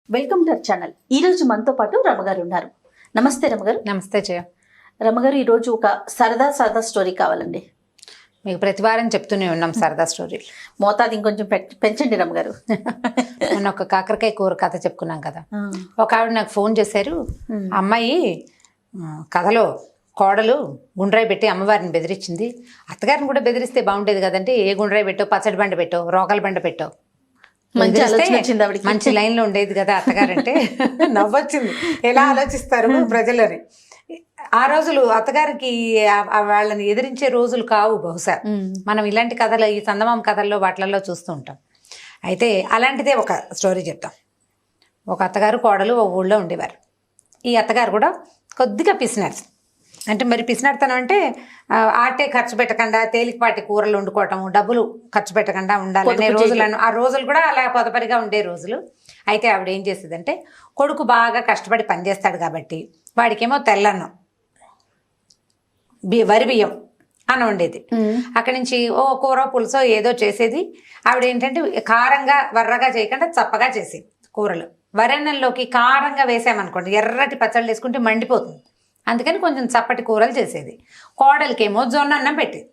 Welcome to our channel. ఈ రోజు మనతో పాటు రమగారు ఉన్నారు. నమస్తే రమగారు. నమస్తే జయ. రమగారు, ఈరోజు ఒక సరదా స్టోరీ కావాలండి. మీకు ప్రతి వారం చెప్తూనే ఉన్నాం సరదా స్టోరీలు. మోతాదు ఇంకొంచెం పెంచండి రమగారు. మొన్న ఒక కాకరకాయ కూర కథ చెప్పుకున్నాం కదా. ఒక ఆవిడ నాకు ఫోన్ చేశారు. అమ్మాయి కథలో కోడలు గుండ్రాయి పెట్టి అమ్మవారిని బెదిరించింది. అత్తగారిని కూడా బెదిరిస్తే బాగుండేది కదంటే, ఏ గుండ్రాయి పెట్టో, పచ్చడి బండ పెట్టో, రోకల బండ పెట్టో, మంచి లైన్ లో ఉండేది కదా అత్తగారంటే. నవ్వొచ్చింది. ఎలా ఆలోచిస్తారు ప్రజలని. ఆ రోజులు అత్తగారికి వాళ్ళని ఎదిరించే రోజులు కావు బహుశా. మనం ఇలాంటి కథలు, ఈ చందమామ కథల్లో వాటిలలో చూస్తూ ఉంటాం. అయితే అలాంటిదే ఒక స్టోరీ చెప్తాం. ఒక అత్తగారు కోడలు ఒక ఊళ్ళో ఉండేవారు. ఈ అత్తగారు కూడా కొద్దిగా పిసినారు. అంటే మరి పిసినాడుతనం అంటే ఆటే ఖర్చు పెట్టకుండా తేలికపాటి కూరలు వండుకోవటం, డబ్బులు ఖర్చు పెట్టకుండా ఉండాలనే రోజులను, ఆ రోజులు కూడా అలా పొదపరిగా ఉండే రోజులు. అయితే ఆవిడ ఏం చేసేదంటే, కొడుకు బాగా కష్టపడి పనిచేస్తాడు కాబట్టి వాడికేమో తెల్లన్నం, వరి బియ్యం అన్నం ఉండేది. అక్కడి నుంచి ఓ కూర పులుసో ఏదో చేసేది. ఆవిడ ఏంటంటే కారంగా వర్రగా చేయకుండా చప్పగా చేసేది కూరలు. వరన్నంలోకి కారంగా వేసామనుకోండి, ఎర్రటి పచ్చళ్ళు వేసుకుంటే మండిపోతుంది. అందుకని కొంచెం చప్పటి కూరలు చేసేది. కోడలికేమో జొన్న అన్నం పెట్టేది.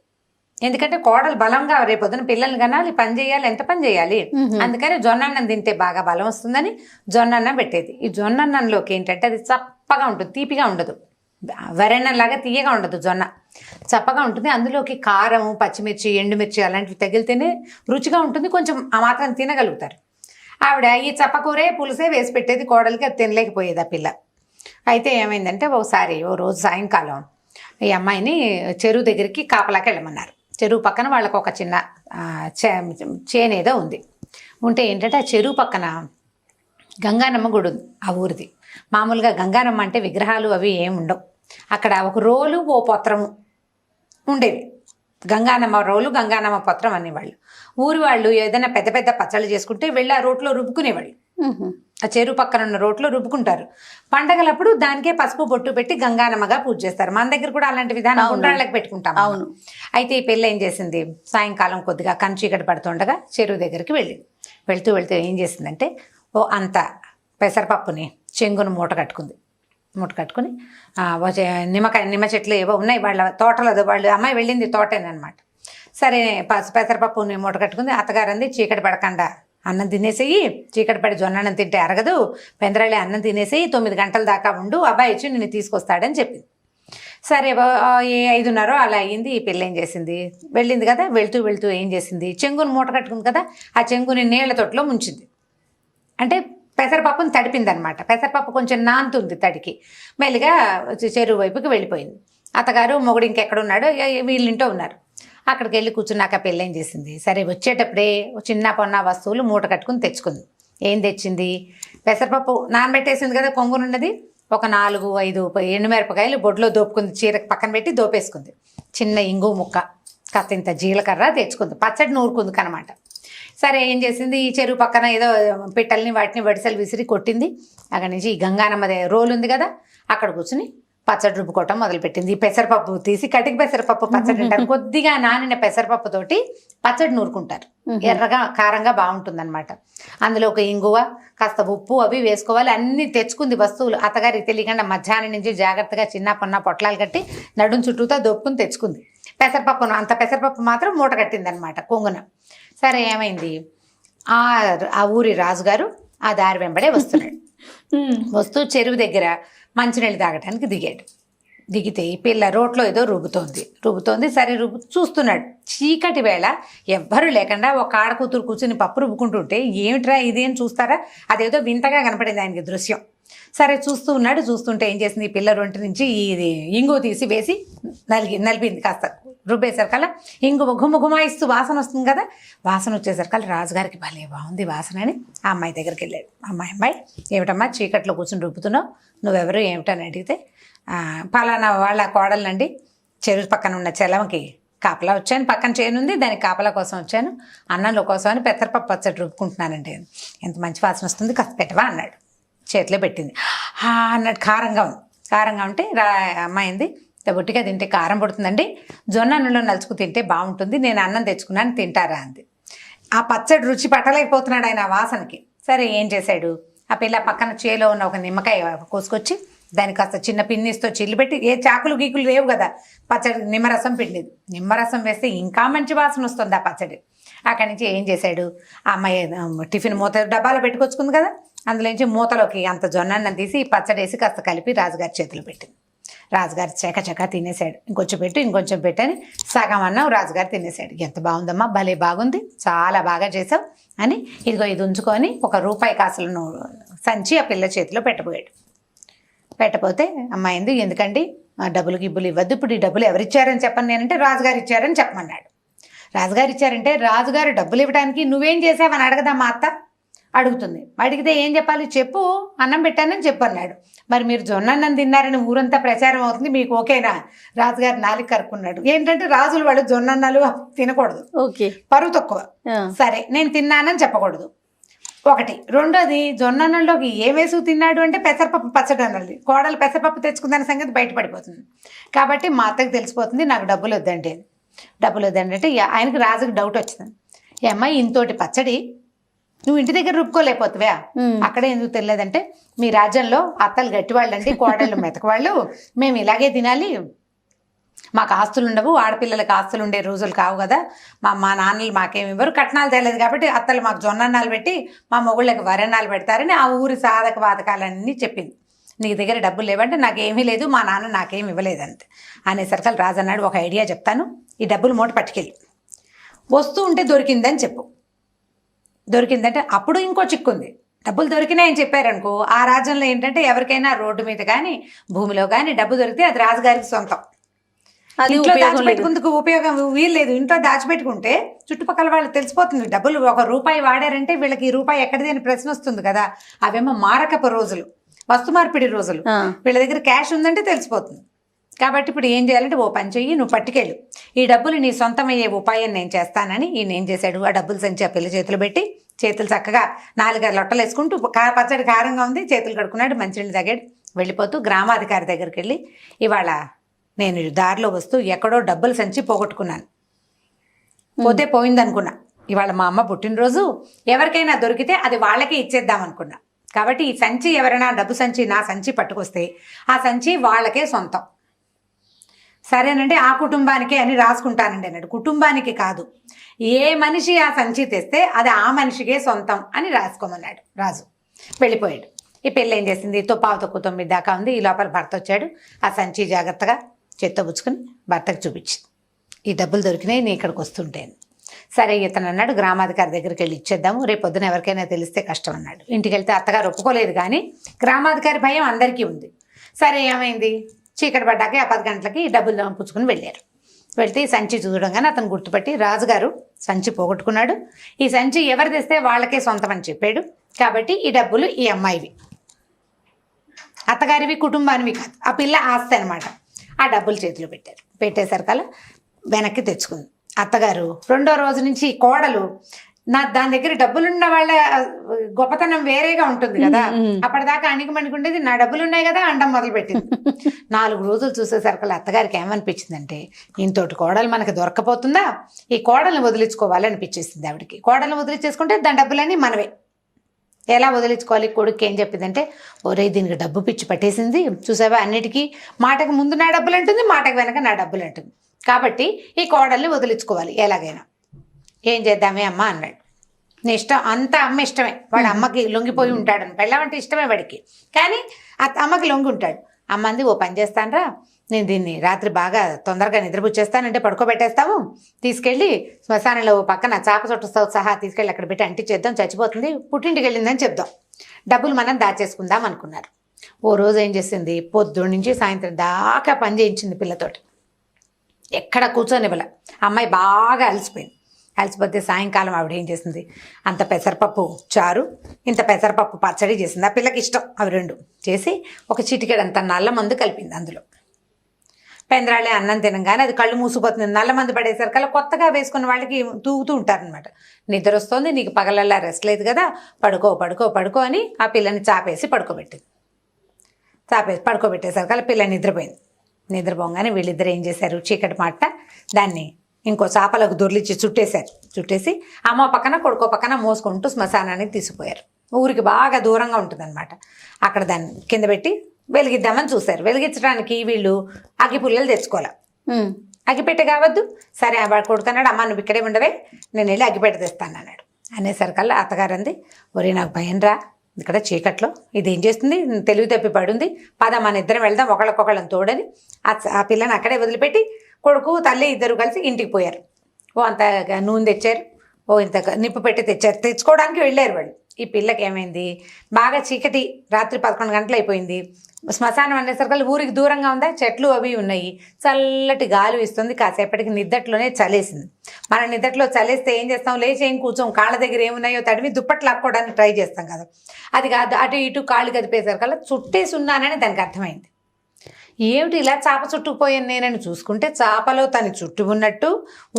ఎందుకంటే కోడలు బలంగా రేపొద్దున పిల్లల్ని కనాలి, పని చేయాలి, ఎంత పని చేయాలి. అందుకని జొన్న అన్నం తింటే బాగా బలం వస్తుందని జొన్న అన్నం పెట్టేది. ఈ జొన్న అన్నంలోకి ఏంటంటే అది చప్పగా ఉంటుంది, తీపిగా ఉండదు. వరన్నంలాగా తీయగా ఉండదు, జొన్న చప్పగా ఉంటుంది. అందులోకి కారం, పచ్చిమిర్చి, ఎండుమిర్చి అలాంటివి తగిలితేనే రుచిగా ఉంటుంది. కొంచెం ఆ మాత్రం తినగలుగుతారు. ఆవిడ ఈ చప్పకూరే పులుసే వేసి పెట్టేది కోడలికి. అది తినలేకపోయేది ఆ పిల్ల. అయితే ఏమైందంటే, ఒకసారి ఓ రోజు సాయంకాలం ఈ అమ్మాయిని చెరువు దగ్గరికి కాపలాకి వెళ్ళమన్నారు. చెరువు పక్కన వాళ్ళకు ఒక చిన్న చేనేదో ఉంది. ఉంటే ఏంటంటే ఆ చెరువు పక్కన గంగానమ్మ గుడి ఉంది ఆ ఊరిది. మామూలుగా గంగానమ్మ అంటే విగ్రహాలు అవి ఏమి ఉండవు. అక్కడ ఒక రోలు, ఓ పత్రము ఉండేవి. గంగానమ్మ రోలు, గంగానమ్మ పత్రం అనేవాళ్ళు. ఊరి వాళ్ళు ఏదైనా పెద్ద పెద్ద పచ్చళ్ళు చేసుకుంటే వెళ్ళి ఆ రోట్లో రుబ్బుకునేవాళ్ళు. ఆ చెరువు పక్కన ఉన్న రోట్లో రుబ్బుకుంటారు. పండగలప్పుడు దానికే పసుపు బొట్టు పెట్టి గంగానమ్మగా పూజ చేస్తారు. మన దగ్గర కూడా అలాంటి విధానం ఉండ్రాళ్ళకి పెట్టుకుంటాం. అవును. అయితే ఈ పెళ్ళి ఏం చేసింది, సాయంకాలం కొద్దిగా చీకటి పడుతుండగా చెరువు దగ్గరికి వెళ్ళింది. వెళ్తూ ఏం చేసిందంటే, ఓ అంత పెసరపప్పుని చెంగును మూట కట్టుకుని నిమ్మ చెట్లు ఏవో ఉన్నాయి వాళ్ళ తోటలో. వాళ్ళు అమ్మాయి వెళ్ళింది తోటేనమాట. సరే పెసరపప్పుని మూట కట్టుకుంది. అత్తగారు అంది, చీకటి పడకుండా అన్నం తినేసేయి, చీకటి పడి జొన్న అన్నం తింటే అరగదు, పెందరాళి అన్నం తినేసేయి, 9 గంటల దాకా ఉండు, అబ్బాయి వచ్చి నిన్ను తీసుకొస్తాడని చెప్పింది. సరే 5:30 అలా అయ్యింది. ఈ పిల్ల ఏం చేసింది, వెళ్ళింది కదా, వెళ్తూ ఏం చేసింది, చెంగుని మూట కట్టుకుంది కదా, ఆ చెంగుని నీళ్ల తొట్టులో ముంచింది. అంటే పెసరపప్పుని తడిపింది అనమాట. పెసరపప్పు కొంచెం నాంతుంది తడికి. మెల్లిగా చెరువు వైపుకి వెళ్ళిపోయింది. అత్తగారు మొగుడు ఇంకెక్కడున్నాడో, వీళ్ళింటో ఉన్నారు. అక్కడికి వెళ్ళి కూర్చున్నాక పెళ్ళి ఏం చేసింది, సరే వచ్చేటప్పుడే చిన్న పొన్న వస్తువులు మూట కట్టుకుని తెచ్చుకుంది. ఏం తెచ్చింది, పెసరపప్పు నానబెట్టేసింది కదా కొంగునున్నది, ఒక 4-5 ఎండుమిరపకాయలు బొడ్లో దోపుకుంది. చీరకు పక్కన పెట్టి దోపేసుకుంది. చిన్న ఇంగు ముక్క, కాస్తంత జీలకర్ర తెచ్చుకుంది. పచ్చడి నూరుకుంది అనమాట. సరే ఏం చేసింది, ఈ చెరువు పక్కన ఏదో పిట్టల్ని వాటిని వడిసెలు విసిరి కొట్టింది. అక్కడి నుంచి ఈ గంగానమ్మది రోలు ఉంది కదా, అక్కడ కూర్చుని పచ్చడి రుబ్బుకోవటం మొదలుపెట్టింది. పెసరపప్పు తీసి, కటిక పెసరపప్పు పచ్చడి అంటారు. కొద్దిగా నానిన పెసరపప్పు తోటి పచ్చడి నూరుకుంటారు. ఎర్రగా కారంగా బాగుంటుంది అనమాట. అందులో ఒక ఇంగువ, కాస్త ఉప్పు అవి వేసుకోవాలి. అన్ని తెచ్చుకుంది వస్తువులు. అత్తగారికి తెలియకుండా మధ్యాహ్నం నుంచి జాగ్రత్తగా చిన్న పొన్న పొట్లాలు కట్టి నడుం చుట్టూతో దొప్పుకుని తెచ్చుకుంది. పెసరపప్పును అంత పెసరపప్పు మాత్రం మూట కట్టింది అనమాట కొంగున. సరే ఏమైంది, ఆ ఊరి రాజుగారు ఆ దారి వెంబడే వస్తున్నాడు. వస్తూ చెరువు దగ్గర మంచినీళ్ళు తాగటానికి దిగాడు. దిగితే ఈ పిల్ల రోట్లో ఏదో రుబ్బుతోంది. సరే చూస్తున్నాడు. చీకటి వేళ ఎవ్వరూ లేకుండా ఒక ఆడకూతురు కూర్చుని పప్పు రుబ్బుకుంటుంటే, ఏమిట్రా ఇదేం చూస్తారా, అదేదో వింతగా కనపడింది ఆయనకి దృశ్యం. సరే చూస్తుంటే ఏం చేసింది, ఈ పిల్ల రొంటి నుంచి ఇది ఇంగు తీసి వేసి నలిపింది. కాస్త రుబ్బేసరికల్లా ఇంగు గుమాయిస్తూ వాసన వస్తుంది కదా, వాసన వచ్చేసరికల్లా రాజుగారికి భలే బాగుంది వాసన అని ఆ అమ్మాయి దగ్గరికి వెళ్ళాడు. అమ్మాయి ఏమిటమ్మా చీకట్లో కూర్చుని రుబ్బుతున్నావు, నువ్వెవరు ఏమిటని అడిగితే, పలానా వాళ్ళ కోడలండి, చెరువు పక్కన ఉన్న చెలమకి కాపలా వచ్చాను, పక్కన చేనుంది దానికి కాపలా కోసం వచ్చాను, అన్నంలో కోసం అని పెసరపప్పు పచ్చడి రుబ్బుకుంటున్నానండి. ఎంత మంచి వాసన వస్తుంది, కాస్త పెట్టవా అన్నాడు. చేతిలో పెట్టింది. అన్నట్టు కారంగా ఉంటే అమ్మాయింది, బొట్టిగా తింటే కారం పడుతుందండి, జొన్న అన్నంలో నలుచుకు తింటే బాగుంటుంది, నేను అన్నం తెచ్చుకున్నాను తింటారా అంది. ఆ పచ్చడి రుచి పట్టలేకపోతున్నాడు ఆయన ఆ వాసనకి. సరే ఏం చేశాడు, ఆ పిల్ల పక్కన చేలో ఉన్న ఒక నిమ్మకాయ కోసుకొచ్చి దానికి కాస్త చిన్న పిన్నిస్తో చిల్లు పెట్టి, ఏ చాకులు గీకులు లేవు కదా, పచ్చడి నిమ్మరసం పిండిది. నిమ్మరసం వేస్తే ఇంకా మంచి వాసన వస్తుంది ఆ పచ్చడి. అక్కడి నుంచి ఏం చేశాడు, ఆ అమ్మాయి టిఫిన్ మూత డబ్బాలో పెట్టుకొచ్చుకుంది కదా, అందులోంచి మూతలోకి అంత జొన్నన్నం తీసి పచ్చడి వేసి కాస్త కలిపి రాజుగారి చేతులు పెట్టింది. రాజుగారు చకచకా తినేశాడు. ఇంకొంచెం పెట్టని సగం అన్నం రాజుగారు తినేశాడు. ఎంత బాగుందమ్మా, భలే బాగుంది, చాలా బాగా చేసావు అని ఇదిగో ఇది ఉంచుకొని ఒక రూపాయి కాసులను సంచి ఆ పిల్ల చేతిలో పెట్టబోయాడు. పెట్టపోతే అమ్మాయింది, ఎందుకండి ఆ డబ్బులు గిబ్బులు ఇవ్వద్దు, ఇప్పుడు ఈ డబ్బులు ఎవరిచ్చారని చెప్పను నేనంటే రాజుగారు ఇచ్చారని చెప్పమన్నాడు. రాజుగారు ఇచ్చారంటే రాజుగారు డబ్బులు ఇవ్వడానికి నువ్వేం చేసావని అడగదా మా అత్త అడుగుతుంది. అడిగితే ఏం చెప్పాలి, చెప్పు అన్నం పెట్టానని చెప్పు అన్నాడు. మరి మీరు జొన్నన్నం తిన్నారని ఊరంతా ప్రచారం అవుతుంది, మీకు ఓకేనా? రాజుగారు నాలుగు కరుక్కున్నాడు. ఏంటంటే రాజులు వాళ్ళు జొన్నన్నాలు తినకూడదు, ఓకే, పరువు తక్కువ. సరే నేను తిన్నానని చెప్పకూడదు ఒకటి. రెండోది, జొన్నన్నంలోకి ఏమేసు తిన్నాడు అంటే పెసరపప్పు పచ్చడి అన్నది. కోడలు పెసరపప్పు తెచ్చుకుందన్న సంగతి బయటపడిపోతుంది. కాబట్టి మా అత్తకి తెలిసిపోతుంది నాకు డబ్బులు వద్దండి అని. డబ్బులు వద్దండి అంటే ఆయనకి రాజుకి డౌట్ వచ్చింది. ఏ అమ్మాయి ఇంతోటి పచ్చడి నువ్వు ఇంటి దగ్గర రుబ్బుకోలేకపోతావా, అక్కడే ఎందుకు తెలియదంటే మీ రాజ్యంలో అత్తలు గట్టివాళ్ళండి, కోడళ్ళు మెతకవాళ్ళు, మేము ఇలాగే తినాలి, మాకు ఆస్తులు ఉండవు, ఆడపిల్లలకి ఆస్తులు ఉండే రోజులు కావు కదా, మా నాన్నలు మాకేమి ఇవ్వరు, కట్నాలు తెలియదు కాబట్టి అత్తలు మాకు జొన్నన్నాలు పెట్టి మా మొగుళ్ళకి వరణాలు పెడతారని ఆ ఊరి సాధక బాధకాలన్నీ చెప్పింది. నీ దగ్గర డబ్బులు లేవంటే నాకేమీ లేదు, మా నాన్న నాకేమి ఇవ్వలేదంతే అనేసరికి రాజు అన్నాడు, ఒక ఐడియా చెప్తాను, ఈ డబ్బులు మూట పట్టుకెళ్ళి వస్తూ ఉంటే దొరికిందని చెప్పు. దొరికిందంటే అప్పుడు ఇంకో చిక్కుంది, డబ్బులు దొరికినాయని చెప్పారనుకో ఆ రాజ్యంలో ఏంటంటే ఎవరికైనా రోడ్డు మీద కానీ భూమిలో కానీ డబ్బు దొరికితే అది రాజుగారికి సొంతం. ఇంట్లో దాచిపెట్టుకుందుకు ఉపయోగం వీల్లేదు. ఇంట్లో దాచిపెట్టుకుంటే చుట్టుపక్కల వాళ్ళు తెలిసిపోతుంది డబ్బులు ఒక రూపాయి వాడారంటే వీళ్ళకి ఈ రూపాయి ఎక్కడిది అని ప్రశ్న వస్తుంది కదా. అవేమో మారకపు రోజులు, వస్తు మార్పిడి రోజులు, వీళ్ళ దగ్గర క్యాష్ ఉందంటే తెలిసిపోతుంది. కాబట్టి ఇప్పుడు ఏం చేయాలంటే ఓ పని చెయ్యి, నువ్వు పట్టుకెళ్ళు, ఈ డబ్బులు నీ సొంతమయ్యే ఉపాయం నేను చేస్తానని ఈయన ఏం చేశాడు, ఆ డబ్బులు సంచి ఆ పిల్ల చేతులు పెట్టి చేతులు చక్కగా 4 లొట్టలు వేసుకుంటూ పచ్చడి కారంగా ఉంది చేతులు కడుక్కున్నాడు, మంచినీళ్ళు తాగాడు. వెళ్ళిపోతూ గ్రామాధికారి దగ్గరికి వెళ్ళి, ఇవాళ నేను దారిలో వస్తూ ఎక్కడో డబ్బులు సంచి పోగొట్టుకున్నాను, పోతే పోయిందనుకున్నా, ఇవాళ మా అమ్మ పుట్టినరోజు, ఎవరికైనా దొరికితే అది వాళ్ళకే ఇచ్చేద్దాం అనుకున్నా, కాబట్టి ఈ సంచి ఎవరైనా డబ్బు సంచి నా సంచి పట్టుకొస్తే ఆ సంచి వాళ్ళకే సొంతం, సరేనంటే ఆ కుటుంబానికే అని రాసుకుంటానండి అన్నాడు. కుటుంబానికి కాదు, ఏ మనిషి ఆ సంచి తెస్తే అది ఆ మనిషికే సొంతం అని రాసుకోమన్నాడు రాజు. వెళ్ళిపోయాడు. ఈ పెళ్ళి ఏం చేసింది, పావు 9 దాకా ఉంది. ఈ లోపల భర్త వచ్చాడు. ఆ సంచి జాగ్రత్తగా చేత్తబుచ్చుకొని భర్తకు చూపించింది, ఈ డబ్బులు దొరికినాయి నీ ఇక్కడికి వస్తుంటేను. సరే ఇతను అన్నాడు, గ్రామాధికారి దగ్గరికి వెళ్ళి ఇచ్చేద్దాము, రేపు పొద్దున ఎవరికైనా తెలిస్తే కష్టం అన్నాడు. ఇంటికి వెళ్తే అత్తగారు ఒప్పుకోలేదు, కానీ గ్రామాధికారి భయం అందరికీ ఉంది. సరే ఏమైంది, చీకటి పడ్డాక 10 గంటలకి డబ్బులు పుచ్చుకుని వెళ్ళారు. వెళ్తే ఈ సంచి చూడగానే అతను గుర్తుపట్టి, రాజుగారు సంచి పోగొట్టుకున్నాడు, ఈ సంచి ఎవరు తెస్తే వాళ్ళకే సొంతం అని చెప్పాడు, కాబట్టి ఈ డబ్బులు ఈ అమ్మాయివి, అత్తగారివి, కుటుంబానివి కాదు, ఆ పిల్ల ఆస్తి అనమాట. ఆ డబ్బులు చేతిలో పెట్టారు. పెట్టేసరికల్లా వెనక్కి తెచ్చుకుంది. అత్తగారు 2వ రోజు నుంచి కోడలు దాని దగ్గర డబ్బులున్న వాళ్ళ గొప్పతనం వేరేగా ఉంటుంది కదా, అప్పటిదాకా అణిగిమణిగుండేది, నా డబ్బులు ఉన్నాయి కదా అండం మొదలుపెట్టింది. 4 రోజులు చూసేసరికి అత్తగారికి ఏమనిపించిందంటే, ఇంతోటి కోడలు మనకి దొరకపోతుందా, ఈ కోడల్ని వదిలించుకోవాలనిపించేసింది ఆవిడకి. కోడల్ని వదిలించేసుకుంటే దాని డబ్బులన్నీ మనవే. ఎలా వదిలించుకోవాలి, కొడుకు ఏం చెప్పిందంటే, ఒరే దీనికి డబ్బు పిచ్చి పట్టేసింది చూసావా, అన్నిటికీ మాటకు ముందు నా డబ్బులు అంటుంది, మాటకు వెనక నా డబ్బులు అంటుంది, కాబట్టి ఈ కోడల్ని వదిలించుకోవాలి ఎలాగైనా. ఏం చేద్దామే అమ్మ అన్నాడు. నీ ఇష్టం, అంతా అమ్మ ఇష్టమే, వాడు అమ్మకి లొంగిపోయి ఉంటాడని, పెళ్ళమంటే ఇష్టమే వాడికి, కానీ అమ్మకి లొంగి ఉంటాడు. అమ్మంది, ఓ పని చేస్తానరా, నేను దీన్ని రాత్రి బాగా తొందరగా నిద్రపుచ్చేస్తానంటే పడుకోబెట్టేస్తాము, తీసుకెళ్ళి శ్మశానంలో పక్కన చాప చుట్టతో సహా తీసుకెళ్ళి అక్కడ పెట్టి అంటించేద్దాం, చచ్చిపోతుంది, పుట్టింటికి వెళ్ళిందని చెప్దాం, డబ్బులు మనం దాచేసుకుందాం అనుకున్నారు. ఓ రోజు ఏం చేసింది, పొద్దున్న నుంచి సాయంత్రం దాకా పని చేయించింది పిల్లతోటి, ఎక్కడ కూర్చొనివ్వల. అమ్మాయి బాగా అలసిపోతే సాయంకాలం ఆవిడ ఏం చేసింది, అంత పెసరపప్పు చారు, ఇంత పెసరపప్పు పచ్చడి చేసింది. ఆ పిల్లకి ఇష్టం అవి 2 చేసి ఒక చిటికెడంత నల్ల మందు కలిపింది అందులో. పెందరాళ్ళే అన్నం తినగానే అది కళ్ళు మూసిపోతుంది. నల్ల మందు పడేసరికల్లా కొత్తగా వేసుకున్న వాళ్ళకి తూగుతూ ఉంటారనమాట. నిద్ర వస్తుంది, నీకు పగలల్లా రెస్ట్ లేదు కదా, పడుకో అని ఆ పిల్లని చాపేసి పడుకోబెట్టేసరికల్లా పిల్ల నిద్రపోయింది. నిద్రపోగానే వీళ్ళిద్దరు ఏం చేశారు, చీకటి మాట దాన్ని ఇంకో చాపలకు దొర్లిచ్చి చుట్టేసి అమ్మ పక్కన కొడుకో పక్కన మోసుకుంటూ శ్మశానానికి తీసుకుపోయారు. ఊరికి బాగా దూరంగా ఉంటుందన్నమాట. అక్కడ దాన్ని కింద పెట్టి వెలిగిద్దామని చూశారు. వెలిగించడానికి వీళ్ళు అగ్గి పుల్లలు తెచ్చుకోవాలి. అగ్గిపెట్టె కావద్దు. సరే వాడు కొడుకున్నాడు, అమ్మ నువ్వు ఇక్కడే ఉండవే, నేను వెళ్ళి అగ్గిపెట్టె తెస్తాను అన్నాడు. అనేసరికల్లా అత్తగారు అంది, ఒరే నాకు భయం రా, ఇక్కడ చీకట్లో ఇది ఏం చేస్తుంది, తెలివి తప్పి పడుంది, పద మన ఇద్దరం వెళ్దాం ఒకళ్ళకొకళ్ళని తోడని ఆ పిల్లని అక్కడే వదిలిపెట్టి కొడుకు తల్లి ఇద్దరు కలిసి ఇంటికి పోయారు. ఓ అంత నూనె తెచ్చారు, ఓ ఇంత నిప్పు పెట్టి తెచ్చారు. తెచ్చుకోవడానికి వెళ్ళారు వాళ్ళు. ఈ పిల్లకి ఏమైంది, బాగా చీకటి, రాత్రి 11 గంటలు అయిపోయింది. శ్మశానం అనేసరికి ఊరికి దూరంగా ఉందా, చెట్లు అవి ఉన్నాయి, చల్లటి గాలి ఇస్తుంది. కాసేపటికి నిద్దట్లోనే చలేసింది. మన నిద్దట్లో చలేస్తే ఏం చేస్తాం, లేచి ఏం కూర్చోం, కాళ్ళ దగ్గర ఏమున్నాయో తడిమి దుప్పట్లు లాక్కోవడానికి ట్రై చేస్తాం కదా. అది కాదు, అటు ఇటు కాళ్ళు కదిపేసరికల్లా చుట్టేసి ఉన్నానని దానికి అర్థమైంది. ఏమిటి ఇలా చాప చుట్టుకుపోయాను నేనని చూసుకుంటే చాపలో తను చుట్టు ఉన్నట్టు,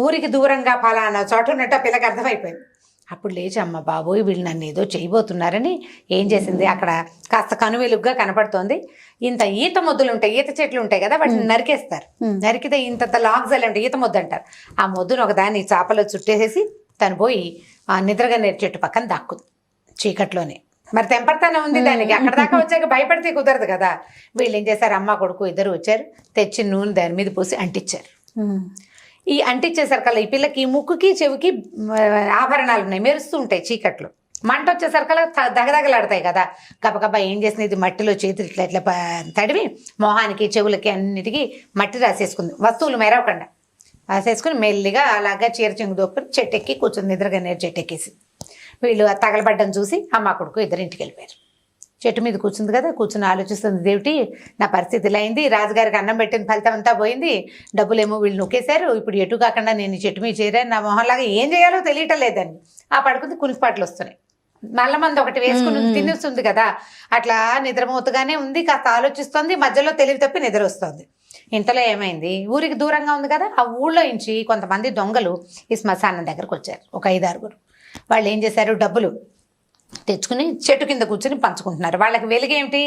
ఊరికి దూరంగా ఫలానా చోట ఉన్నట్టు ఆ పిల్లకి అర్థమైపోయింది. అప్పుడు లేచి అమ్మ బాబోయ్ వీళ్ళు నన్ను ఏదో చేయబోతున్నారని ఏం చేసింది, అక్కడ కాస్త కనువెలుగ్గా కనపడుతోంది. ఇంత ఈత మొద్దులు ఉంటాయి, ఈత చెట్లు ఉంటాయి కదా, వాటిని నరికేస్తారు. నరికితే ఇంత లాగ్జల్ అంటే ఈత మొద్దు అంటారు. ఆ మొద్దును ఒకదాన్ని చాపలో చుట్టేసేసి తను పోయి ఆ నిద్రగా నేరు చెట్టు పక్కన దాక్కుంది చీకట్లోనే. మరి తెంపర్తానే ఉంది దానికి. అక్కడ దాకా వచ్చాక భయపడితే కుదరదు కదా. వీళ్ళు ఏం చేశారు, అమ్మ కొడుకు ఇద్దరు వచ్చారు, తెచ్చి నూనె దాని మీద పోసి అంటించారు. ఈ అంటించేసరికల్లా ఈ పిల్లకి ముక్కుకి చెవికి ఆభరణాలు ఉన్నాయి, మెరుస్తూ ఉంటాయి చీకట్లో. మంట వచ్చేసరికల్లా దగదగలాడతాయి కదా. గబగబా ఏం చేసింది, ఇది మట్టిలో చేతులు ఇట్లా ఇట్లా తడివి మొహానికి చెవులకి అన్నిటికీ మట్టి రాసేసుకుంది, వస్తువులు మెరవకుండా రాసేసుకుని మెల్లిగా అలాగా చీర చెంగు దొక్కుని చెట్టెక్కి కూర్చుంది, నిద్రగా నేరు చెట్టెక్కేసి. వీళ్ళు తగలబడ్డం చూసి అమ్మ కొడుకు ఇద్దరు ఇంటికి వెళ్ళిపోయారు. చెట్టు మీద కూర్చుంది కదా, కూర్చుని ఆలోచిస్తుంది, దేవుటి నా పరిస్థితి ఇలా అయింది, రాజుగారికి అన్నం పెట్టిన ఫలితం అంతా పోయింది, డబ్బులేమో వీళ్ళు నొక్కేశారు, ఇప్పుడు ఎటు కాకుండా నేను చెట్టు మీద చేరాను, నా మొహంలాగా ఏం చేయాలో తెలియటం లేదని ఆ పడుకుంది. కునికిపాట్లు వస్తున్నాయి, నల్ల మంది ఒకటి వేసుకుని తినేస్తుంది కదా, అట్లా నిద్రమూతగానే ఉంది. కాస్త ఆలోచిస్తుంది, మధ్యలో తెలివి తప్పి నిద్ర వస్తుంది. ఇంతలో ఏమైంది, ఊరికి దూరంగా ఉంది కదా, ఆ ఊళ్ళో నుంచి కొంతమంది దొంగలు ఈ శ్మశానం దగ్గరకు వచ్చారు, ఒక 5-6. వాళ్ళు ఏం చేశారు, డబ్బులు తెచ్చుకుని చెట్టు కింద కూర్చుని పంచుకుంటున్నారు. వాళ్ళకి వెలుగేమిటి,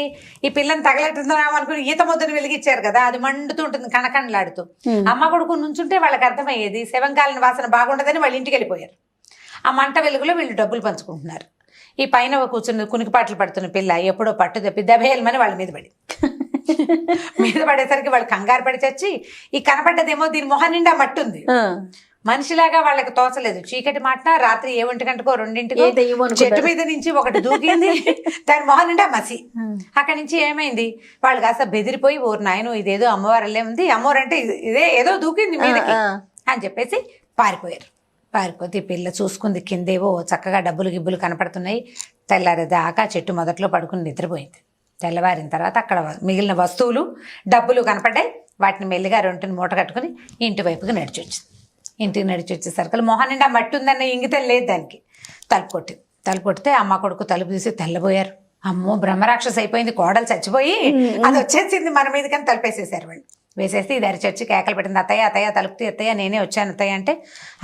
ఈ పిల్లని తగలెట్టుతున్నాం అనుకుని ఈత ముద్దను వెలిగించారు కదా, అది మండుతూ ఉంటుంది కణకణలాడుతూ. అమ్మ కొడుకు నుంచుంటే వాళ్ళకి అర్థమయ్యేది శవంకాలిన వాసన బాగుండదని వాళ్ళ ఇంటికి వెళ్ళిపోయారు. ఆ మంట వెలుగులో వీళ్ళు డబ్బులు పంచుకుంటున్నారు. ఈ పైన కూర్చుని కునికిపాట్లు పడుతున్న పిల్ల ఎప్పుడో పట్టు తప్పి దబేయమని వాళ్ళ మీద పడి పడేసరికి వాళ్ళు కంగారు పడి చచ్చి, ఈ కనపడ్డదేమో దీని మొహం నిండా మట్టుంది. మనిషిలాగా వాళ్ళకి తోచలేదు. చీకటి మాట రాత్రి 1 గంటకో 2 చెట్టు మీద నుంచి ఒకటి దూకింది, దాని మొహం నిండా మసి. అక్కడి నుంచి ఏమైంది, వాళ్ళు కాస్త బెదిరిపోయి, ఓరు నాయన ఇదేదో అమ్మవారల్లే ఉంది, అమ్మవారంటే ఇదే ఏదో దూకింది మీదకి అని చెప్పేసి పారిపోయారు. పారిపోతే ఈ పిల్ల చూసుకుంది, కిందేవో చక్కగా డబ్బులు గిబ్బులు కనపడుతున్నాయి. తెల్లారేదాకా చెట్టు మొదట్లో పడుకుని నిద్రపోయింది. తెల్లవారిన తర్వాత అక్కడ మిగిలిన వస్తువులు డబ్బులు కనపడ్డాయి. వాటిని మెల్లిగా 2 మూట కట్టుకుని ఇంటి వైపుకి నడిచి వచ్చింది. ఇంటికి నడిచి వచ్చేసరికి మొహం నిండా మట్టి ఉందన్న ఇంగితం లేదు దానికి. తలుపు కొట్టితే అమ్మ కొడుకు తలుపు తీసి తెల్లబోయారు. అమ్మో బ్రహ్మరాక్షస అయిపోయింది, కోడలు చచ్చిపోయి అది వచ్చేసింది మన మీద, కానీ తలుపేసేసారు వాళ్ళు. వేసేస్తే ఇది అరిచొచ్చి కేకలు పెట్టింది, అత్తయ్య అత్తయ్య తలుపుతీ అత్తయ్య, నేనే వచ్చాను అత్తయ్య అంటే,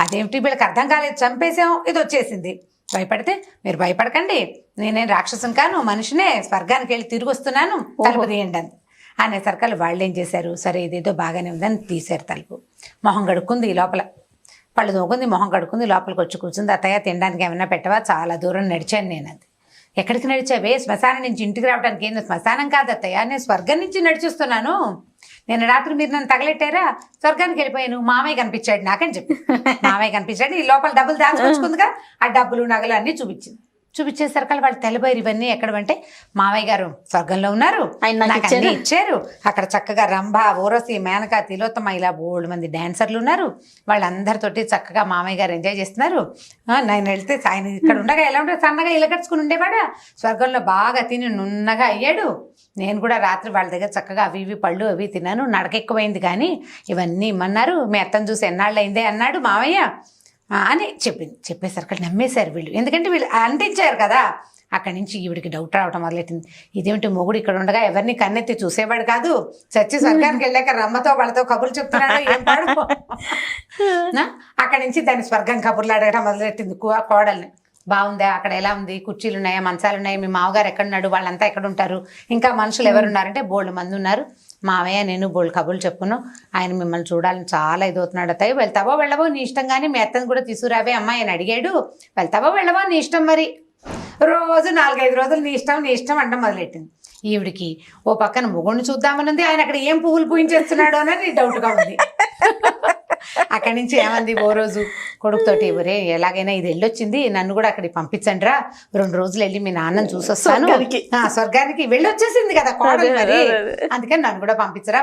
అదేమిటి వీళ్ళకి అర్థం కాలేదు, చంపేసాం, ఇది వచ్చేసింది. భయపడితే, మీరు భయపడకండి, నేనేం రాక్షసం కాను, మనిషినే, స్వర్గానికి వెళ్ళి తిరిగి వస్తున్నాను, తలుపు తీయండి అంది. అనేసరికి వాళ్ళు ఏం చేశారు, సరే ఇదేదో బాగానే ఉందని తీశారు తలుపు. మొహం కడుక్కుంది, లోపల పళ్ళు తోకుంది, మొహం కడుక్కుంది, లోపలికి వచ్చి కూర్చుంది. అత్తయ్య తినడానికి ఏమైనా పెట్టవా, చాలా దూరం నడిచాను నేను అంది. ఎక్కడికి నడిచావే, శ్మశానం నుంచి ఇంటికి రావడానికి. ఏం శ్మశానం కాదు అత్తయ్య, నేను స్వర్గం నుంచి నడిచిస్తున్నాను, నేను రాత్రి మీరు నన్ను తగలెట్టారా, స్వర్గానికి వెళ్ళిపోయాను, మామయ్య కనిపించాడు నాకని చెప్పి. మామయ్య కనిపించాడు, ఈ లోపల డబ్బులు దాచుకొచ్చుకుందిగా, ఆ డబ్బులు నగలు అన్నీ చూపించింది. చూపించేసరికి వాళ్ళు తెల్లబోయారు, ఇవన్నీ ఎక్కడవంటే మామయ్య గారు స్వర్గంలో ఉన్నారు, నాకు అన్నీ ఇచ్చారు, అక్కడ చక్కగా రంభ, ఊరసి, మేనక, తిలోత్తమ ఇలా బోల్డ్ మంది డాన్సర్లు ఉన్నారు, వాళ్ళందరితోటి చక్కగా మామయ్య గారు ఎంజాయ్ చేస్తున్నారు. నేను వెళ్తే ఆయన ఇక్కడ ఉండగా ఎలా ఉంటే సన్నగా ఇలకట్టుకుని ఉండేవాడా, స్వర్గంలో బాగా తిని నున్నగా అయ్యాడు. నేను కూడా రాత్రి వాళ్ళ దగ్గర చక్కగా అవి ఇవి పళ్ళు అవి తిన్నాను, నడక ఎక్కువైంది, కానీ ఇవన్నీ ఇమ్మన్నారు, మీ అత్తను చూసి ఎన్నాళ్ళు అయిందే అన్నాడు మామయ్య అని చెప్పింది. చెప్పేసరికి నమ్మేశారు వీళ్ళు, ఎందుకంటే వీళ్ళు అంటించారు కదా. అక్కడి నుంచి ఈవిడికి డౌట్ రావటం మొదలెట్టింది, ఇదేమిటి మొగుడు ఇక్కడ ఉండగా ఎవరిని కన్నెత్తి చూసేవాడు కాదు, చచ్చి స్వర్గానికి వెళ్ళాక రమ్మతో వాళ్ళతో కబుర్లు చెప్తున్నాడు, ఏం పాడు. అక్కడి నుంచి దాన్ని స్వర్గం కబుర్లు అడగటం మొదలెట్టింది కోడల్ని. బాగుందా, అక్కడ ఎలా ఉంది, కుర్చీలు ఉన్నాయా, మంచాలు ఉన్నాయా, మీ మామగారు ఎక్కడున్నాడు, వాళ్ళంతా ఎక్కడ ఉంటారు, ఇంకా మనుషులు ఎవరున్నారంటే బోల్డ్ మంది ఉన్నారు, మావయ్య నేను బోల్డ్ కబుర్లు చెప్పుకున్నాం, ఆయన మిమ్మల్ని చూడాలని చాలా ఇదవుతున్నాడు అత్తయ్య, వెళ్తావో వెళ్ళవో నీ ఇష్టం, కానీ మీ అత్తని కూడా తీసుకురావే అమ్మాయి అని అడిగాడు, వెళ్తావో వెళ్ళవో నీ ఇష్టం మరి రోజు 4-5 రోజులు నీ ఇష్టం అంట మొదలెట్టింది. ఈవిడికి ఓ పక్కన మొగుడిని చూద్దామనుంది, ఆయన అక్కడ ఏం పువ్వులు పూయించేస్తున్నాడు అని డౌట్గా ఉంది. అక్కడి నుంచి ఏమంది ఓ రోజు కొడుకుతోటి, ఒరే ఎలాగైనా ఇది వెళ్ళొచ్చింది, నన్ను కూడా అక్కడికి పంపించండి రా, 2 రోజులు వెళ్ళి మీ నాన్నని చూసొస్తాను, స్వర్గానికి వెళ్ళొచ్చేసింది కదా కోడలు మరి, అందుకని నన్ను కూడా పంపించరా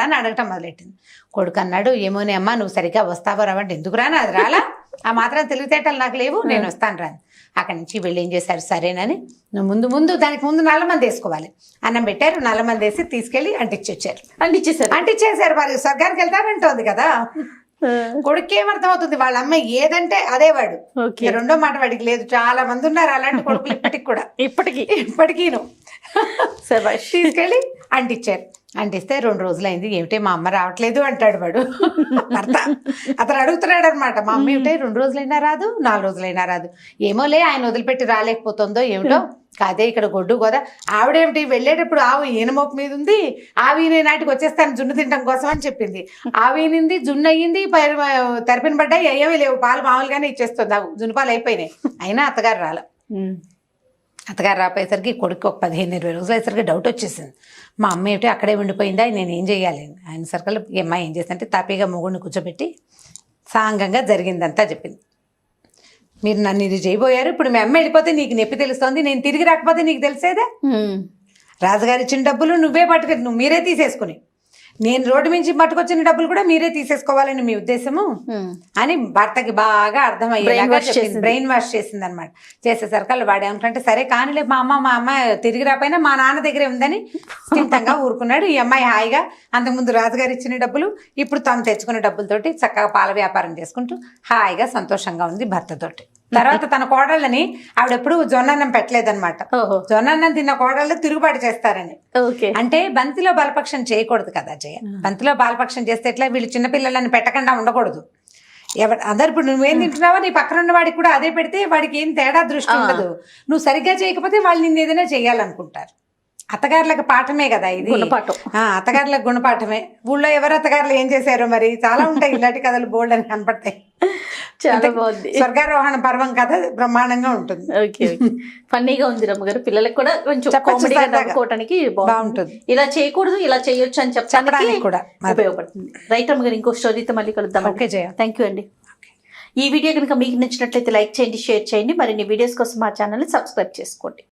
అని అడగటం మొదలెట్టింది. కొడుకు అన్నాడు, ఏమోనే అమ్మా నువ్వు సరిగ్గా వస్తావో రావంటే, ఎందుకు రాను, అది రాలా, ఆ మాత్రం తెలివితేటలు నాకు లేవు, నేను వస్తాను రాను. అక్కడి నుంచి వీళ్ళు ఏం చేశారు, సరేనని నువ్వు ముందు దానికి ముందు నల్లమంది వేసుకోవాలి, అన్నం పెట్టారు, నల్లమంది వేసి తీసుకెళ్లి అంటించేశారు. మరి స్వర్గానికి వెళ్తానంటోంది కదా. కొడుకు ఏమర్థం అవుతుంది, వాళ్ళ అమ్మ ఏదంటే అదే వాడు, రెండో మాట వాడికి లేదు. చాలా మంది ఉన్నారు అలాంటి కొడుకులు ఇప్పటికి కూడా, ఇప్పటికీను తీసుకెళ్ళి అంటించారు. అంటిస్తే 2 రోజులైంది, ఏమిటే మా అమ్మ రావట్లేదు అంటాడు వాడు భర్త. అతను అడుగుతున్నాడు అనమాట, మా అమ్మ ఏమిటే 2 రోజులైనా రాదు, 4 రోజులైనా రాదు, ఏమోలే ఆయన వదిలిపెట్టి రాలేకపోతుందో ఏమిటో, కాదే ఇక్కడ గొడ్డు కదా, ఆవిడేమిటి వెళ్ళేటప్పుడు ఆవు ఈనమోపు మీద ఉంది, ఆవినే నాటికి వచ్చేస్తాను జున్ను తినడం కోసం అని చెప్పింది, ఆవినింది జున్ను అయ్యింది, తెరపిన పడ్డాయి, ఏమీ లేవు, పాలు మామూలుగానే ఇచ్చేస్తుంది, ఆవు జున్ను పాలు అయిపోయినాయి. అయినా అత్తగారు రాపోయేసరికి కొడుకు ఒక 15-20 రోజులు అయ్యేసరికి డౌట్ వచ్చేసింది, మా అమ్మ ఏమిటి అక్కడే ఉండిపోయిందా, నేను ఏం చేయాలి ఆయన సర్కల్. అమ్మ ఏం చేసిందంటే తాపీగా మొగుడిని కూర్చోబెట్టి సాంగంగా జరిగిందంతా చెప్పింది. మీరు నన్ను ఇది చేయబోయారు, ఇప్పుడు మీ అమ్మ వెళ్ళిపోతే నీకు నొప్పి తెలుస్తోంది, నేను తిరిగి రాకపోతే నీకు తెలిసేదే, రాజుగారు ఇచ్చిన డబ్బులు మీరే తీసేసుకుని, నేను రోడ్డు మించి పట్టుకొచ్చిన డబ్బులు కూడా మీరే తీసేసుకోవాలని మీ ఉద్దేశము అని భర్తకి బాగా అర్థమయ్యేలాగా బ్రెయిన్ వాష్ చేసింది అనమాట. చేసేసరికి వాడు ఏమంటే, సరే కానిలే మా అమ్మ తిరిగి రాపోయినా మా నాన్న దగ్గరే ఉందని స్థిమితంగా ఊరుకున్నాడు. ఈ అమ్మాయి హాయిగా అంతకుముందు రాజుగారు ఇచ్చిన డబ్బులు, ఇప్పుడు తను తెచ్చుకున్న డబ్బులతోటి చక్కగా పాల వ్యాపారం చేసుకుంటూ హాయిగా సంతోషంగా ఉంది భర్తతోటి. తర్వాత తన కోడళ్ళని ఆవిడెప్పుడు జొన్నన్నం పెట్టలేదన్నమాట. జొన్నన్నం తిన్న కోడళ్ళు తిరుగుబాటు చేస్తారని. అంటే బంతిలో బలపక్షం చేయకూడదు కదా జయ, బంతిలో బాలపక్షం చేస్తే ఎట్లా, వీళ్ళు చిన్నపిల్లలని పెట్టకుండా ఉండకూడదు. అందరు ఇప్పుడు నువ్వేం తింటున్నావో నీ పక్కన ఉన్న వాడికి కూడా అదే పెడితే వాడికి ఏం తేడా దృష్టి ఉండదు. నువ్వు సరిగ్గా చేయకపోతే వాళ్ళు నిన్ను ఏదైనా చేయాలనుకుంటారు. అత్తగారులకు పాఠమే కదా ఇది, అత్తగారులకు గుణపాఠమే. ఊళ్ళో ఎవరు అత్తగారులు ఏం చేశారో మరి, చాలా ఉంటాయి ఇలాంటి కథలు, బోల్డ్ అని కనపడతాయి. చాలా బాగుంది. స్వర్గారోహణ పర్వం కథ బ్రహ్మాండంగా ఉంటుంది. ఫన్నీగా ఉంది రమ్మగారు, పిల్లలకు కూడా కొంచెం కామెడీగా నవ్వుకోవడానికి బాగుంటుంది. ఇలా చేయకూడదు ఇలా చేయొచ్చు అని చెప్పడానికి కూడా ఉపయోగపడుతుంది. రైట్ రమ్మగారు, ఇంకో స్టోరీతో మళ్ళీ కలుద్దాం. ఓకే జయ, థ్యాంక్ యూ అండి. ఈ వీడియో కనుక మీకు నచ్చినట్లయితే లైక్ చేయండి, షేర్ చేయండి. మరిన్ని వీడియోస్ కోసం మా ఛానల్ని సబ్స్క్రైబ్ చేసుకోండి.